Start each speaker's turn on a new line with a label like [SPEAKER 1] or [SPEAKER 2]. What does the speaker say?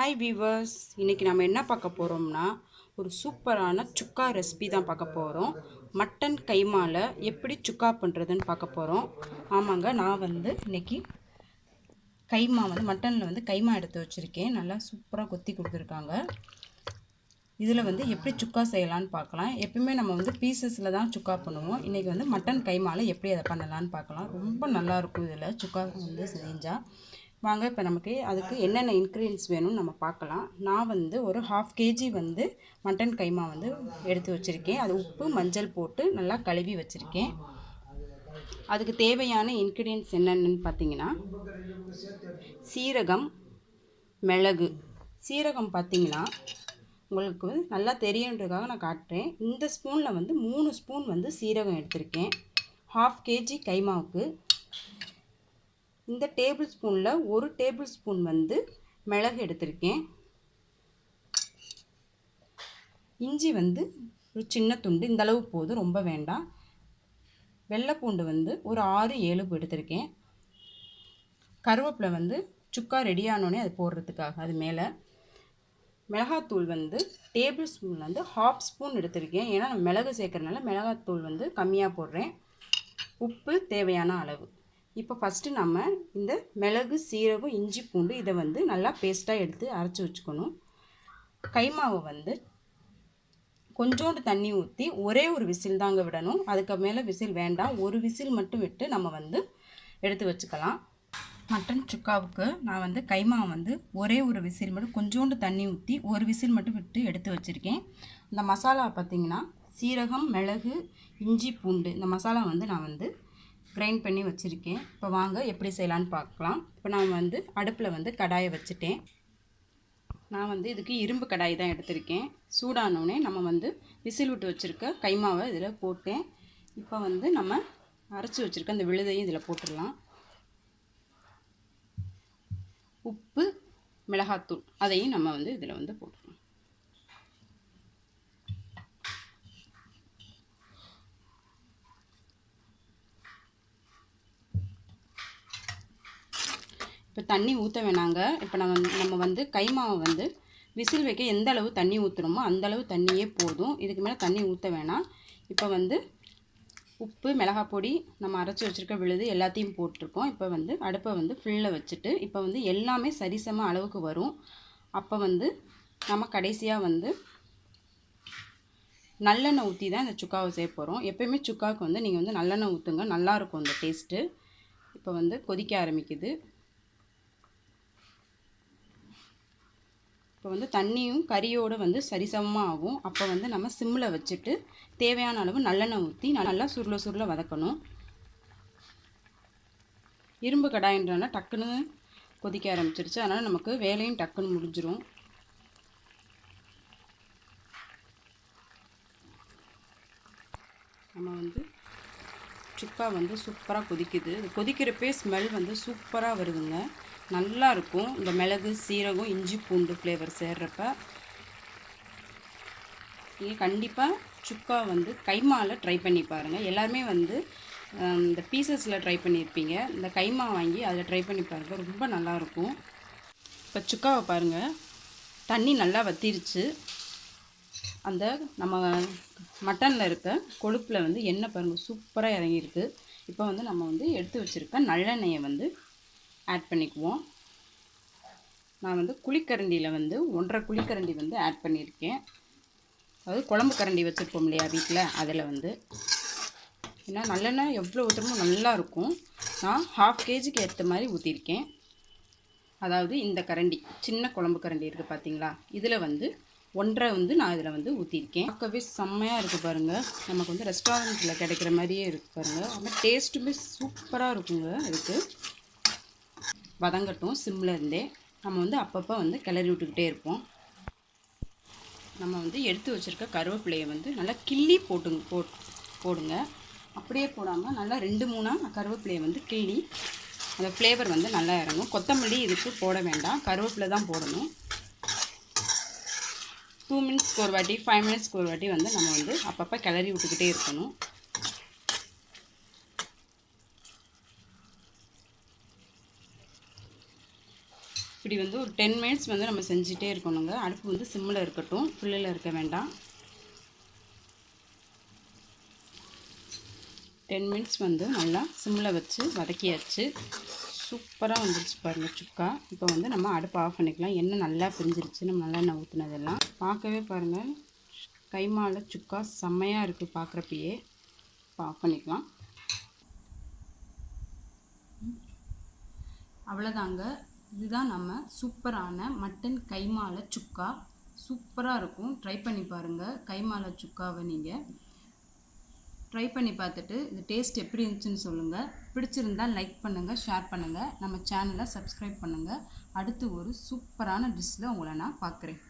[SPEAKER 1] Hi viewers, இன்றைக்கி நம்ம என்ன பார்க்க போகிறோம்னா ஒரு சூப்பரான சுக்கா ரெசிபி தான் பார்க்க போகிறோம். மட்டன் கைமாவில் எப்படி சுக்கா பண்ணுறதுன்னு பார்க்க போகிறோம். ஆமாங்க, நான் வந்து இன்றைக்கி கைமா வந்து மட்டனில் வந்து கைமா எடுத்து வச்சுருக்கேன். நல்லா சூப்பராக கொத்தி கொடுத்துருக்காங்க. இதில் வந்து எப்படி சுக்கா செய்யலான்னு பார்க்கலாம். எப்பவுமே நம்ம வந்து பீசஸில் தான் சுக்கா பண்ணுவோம். இன்றைக்கி வந்து மட்டன் கைமாவில் எப்படி அதை பண்ணலான்னு பார்க்கலாம். ரொம்ப நல்லாயிருக்கும் இதில் சுக்கா வந்து செஞ்சால். வாங்க, இப்போ நமக்கு அதுக்கு என்னென்ன இன்க்ரீடியன்ஸ் வேணும்னு நம்ம பார்க்கலாம். நான் வந்து ஒரு 1/2 kg வந்து மட்டன் கைமா வந்து எடுத்து வச்சுருக்கேன். அது உப்பு மஞ்சள் போட்டு நல்லா கழுவி வச்சுருக்கேன். அதுக்கு தேவையான இன்க்ரீடியன்ஸ் என்னென்னு பார்த்தீங்கன்னா, சீரகம், மிளகு. சீரகம் பார்த்தீங்கன்னா உங்களுக்கு நல்லா தெரியுன்றதுக்காக நான் காட்டுறேன். இந்த ஸ்பூனில் வந்து 3 ஸ்பூன் வந்து சீரகம் எடுத்திருக்கேன் 1/2 kg கைமாவுக்கு. இந்த டேபிள் ஸ்பூனில் 1 டேபிள் ஸ்பூன் வந்து மிளகு எடுத்திருக்கேன். இஞ்சி வந்து ஒரு சின்ன துண்டு, இந்த அளவு போதும், ரொம்ப வேண்டாம். வெள்ளைப்பூண்டு வந்து ஒரு 6-7 எடுத்திருக்கேன். கருவேப்பிலை வந்து சுக்கா ரெடியானோடனே அது போடுறதுக்காக அது மேலே. மிளகாத்தூள் வந்து டேபிள் ஸ்பூன் வந்து 1/2 ஸ்பூன் எடுத்திருக்கேன். ஏன்னா நான் மிளகு சேர்க்கறதுனால மிளகாத்தூள் வந்து கம்மியாக போடுறேன். உப்பு தேவையான அளவு. இப்போ ஃபஸ்ட்டு நம்ம இந்த மிளகு, சீரகம், இஞ்சி, பூண்டு இதை வந்து நல்லா பேஸ்ட்டாக எடுத்து அரைச்சி வச்சுக்கணும். கைமாவை வந்து கொஞ்சோண்டு தண்ணி ஊற்றி ஒரே ஒரு விசில் தாங்க விடணும். அதுக்கு மேலே விசில் வேண்டாம். ஒரு விசில் மட்டும் விட்டு நம்ம வந்து எடுத்து வச்சுக்கலாம். மட்டன் சுக்காவுக்கு நான் வந்து கைமா வந்து ஒரே ஒரு விசில் மட்டும் கொஞ்சோண்டு தண்ணி ஊற்றி ஒரு விசில் மட்டும் விட்டு எடுத்து வச்சுருக்கேன். இந்த மசாலா பார்த்திங்கன்னா சீரகம், மிளகு, இஞ்சி, பூண்டு இந்த மசாலா வந்து நான் வந்து கிரைண்ட் பண்ணி வச்சுருக்கேன். இப்போ வாங்க எப்படி செய்யலான்னு பார்க்கலாம். இப்போ நான் வந்து அடுப்பில் வந்து கடாயை வச்சுட்டேன். நான் வந்து இதுக்கு இரும்பு கடாய் தான் எடுத்திருக்கேன். சூடானோடனே நம்ம வந்து விசில் விட்டு வச்சுருக்க கைமாவை இதில் போட்டேன். இப்போ வந்து நம்ம அரைச்சி வச்சுருக்க அந்த விழுதையும் இதில் போட்டுடலாம். உப்பு, மிளகாத்தூள் அதையும் நம்ம வந்து இதில் வந்து போட்டுடலாம். இப்போ தண்ணி ஊற்ற வேணாங்க. இப்போ நம்ம வந்து கைமாவை வந்து விசில் வைக்க எந்த அளவு தண்ணி ஊற்றுறோமோ அந்தளவு தண்ணியே போதும். இதுக்கு மேலே தண்ணி ஊற்ற வேணாம். இப்போ வந்து உப்பு, மிளகாய் பொடி, நம்ம அரைச்சி வச்சுருக்க விழுது எல்லாத்தையும் போட்டிருக்கோம். இப்போ வந்து அடுப்பை வந்து ஃபுல்லில் வச்சுட்டு இப்போ வந்து எல்லாமே சரிசம அளவுக்கு வரும். அப்போ வந்து நம்ம கடைசியாக வந்து நல்லெண்ணெய் ஊற்றி தான் இந்த சுக்காவை செய்ய போகிறோம். எப்போயுமே சுக்காவுக்கு வந்து நீங்கள் வந்து நல்லெண்ணெய் ஊற்றுங்க, நல்லாயிருக்கும் இந்த டேஸ்ட்டு. இப்போ வந்து கொதிக்க ஆரம்பிக்குது. இப்போ வந்து தண்ணியும் கறியோடு வந்து சரிசமமாக ஆகும். அப்போ வந்து நம்ம சிம்மில் வச்சுட்டு தேவையான அளவு நல்லெண்ணெய் ஊற்றி நல்லா சுருள வதக்கணும். இரும்பு கடாயின்றனால டக்குன்னு கொதிக்க ஆரம்பிச்சிருச்சு. அதனால் நமக்கு வேலையும் டக்குன்னு முடிஞ்சிடும். நம்ம வந்து சுக்கா வந்து சூப்பராக கொதிக்குது. இது கொதிக்கிறப்பே ஸ்மெல் வந்து சூப்பராக வருதுங்க. நல்லா இருக்கும் இந்த மிளகு, சீரகம், இஞ்சி, பூண்டு ஃப்ளேவர் சேர்றப்ப. நீங்கள் கண்டிப்பாக சுக்கா வந்து கைமாவில் ட்ரை பண்ணி பாருங்கள். எல்லாருமே வந்து இந்த பீசஸில் ட்ரை பண்ணியிருப்பீங்க. இந்த கைமா வாங்கி அதில் ட்ரை பண்ணி பாருங்கள், ரொம்ப நல்லாயிருக்கும். இப்போ சுக்காவை பாருங்கள், தண்ணி நல்லா வத்திருச்சு. அந்த நம்ம மட்டனில் இருக்க கொழுப்பில் வந்து எண்ணெய் பாருங்கள் சூப்பராக இறங்கியிருக்கு. இப்போ வந்து நம்ம வந்து எடுத்து வச்சுருக்க நல்லெண்ணெயை வந்து ஆட் பண்ணிக்குவோம். நான் வந்து குழிக்கரண்டியில் வந்து 1.5 குழிக்கரண்டி வந்து ஆட் பண்ணியிருக்கேன். அதாவது குழம்பு கரண்டி வச்சுருப்போம் இல்லையா வீட்டில், அதில் வந்து. ஏன்னா நல்லெண்ணெய் எவ்வளோ ஊற்றுறமோ நல்லாயிருக்கும். நான் 1/2 kgக்கு ஏற்ற மாதிரி ஊற்றிருக்கேன். அதாவது இந்த கரண்டி, சின்ன குழம்பு கரண்டி இருக்குது பார்த்தீங்களா, இதில் வந்து 1.5 வந்து நான் இதில் வந்து ஊற்றிருக்கேன். பார்க்கவே செம்மையாக இருக்குது பாருங்கள். நமக்கு வந்து ரெஸ்டாரண்ட்டில் கிடைக்கிற மாதிரியே இருக்குது பாருங்கள். ஆனால் டேஸ்ட்டுமே சூப்பராக இருக்குங்க. இதுக்கு வதங்கட்டும் சிம்மில் இருந்தே. நம்ம வந்து அப்பப்போ வந்து கிளறி விட்டுக்கிட்டே இருப்போம். நம்ம வந்து எடுத்து வச்சுருக்க கருவேப்பிலையை வந்து நல்லா கிள்ளி போடுங்க. அப்படியே போடாமல் நல்லா 2-3 கருவேப்பிலையை வந்து கிள்ளி அந்த ஃப்ளேவர் வந்து நல்லா இறங்கும். கொத்தமல்லி இதுக்கு போட வேண்டாம், கருவேப்பிலை தான் போடணும். 2 மினிட்ஸ்க்கு ஒரு வாட்டி, 5 மினிட்ஸ்க்கு ஒரு வாட்டி வந்து நம்ம வந்து அப்பப்போ கிளறி விட்டுக்கிட்டே இருக்கணும். இப்படி வந்து ஒரு 10 மினிட்ஸ் வந்து நம்ம செஞ்சுட்டே இருக்கணுங்க. அடுப்பு வந்து சிம்மில் இருக்கட்டும், ஃபுல்லில் இருக்க வேண்டாம். 10 மினிட்ஸ் வந்து நல்லா சிம்மில் வச்சு வதக்கியாச்சு. சூப்பராக வந்துருச்சு பாருங்கள் சுக்கா. இப்போ வந்து நம்ம அடுப்பு ஆஃப் பண்ணிக்கலாம். எண்ணெய் நல்லா பிரிஞ்சிருச்சு, நம்ம நல்லெண்ணெய் ஊற்றுனதெல்லாம். பார்க்கவே பாருங்கள், கைமால சுக்கா செம்மையாக இருக்குது பார்க்குறப்பயே. இப்போ ஆஃப் பண்ணிக்கலாம். அவ்வளோதாங்க, இதுதான் நம்ம சூப்பரான மட்டன் கைமால சுக்கா. சூப்பராக இருக்கும், ட்ரை பண்ணி பாருங்கள். கைமால சுக்காவை நீங்கள் ட்ரை பண்ணி பார்த்துட்டு இது டேஸ்ட் எப்படி இருந்துச்சுன்னு சொல்லுங்கள். பிடிச்சிருந்தால் லைக் பண்ணுங்கள், ஷேர் பண்ணுங்கள், நம்ம சேனலை சப்ஸ்கிரைப் பண்ணுங்கள். அடுத்து ஒரு சூப்பரான டிஷ்ஷில் உங்களை நான் பார்க்குறேன்.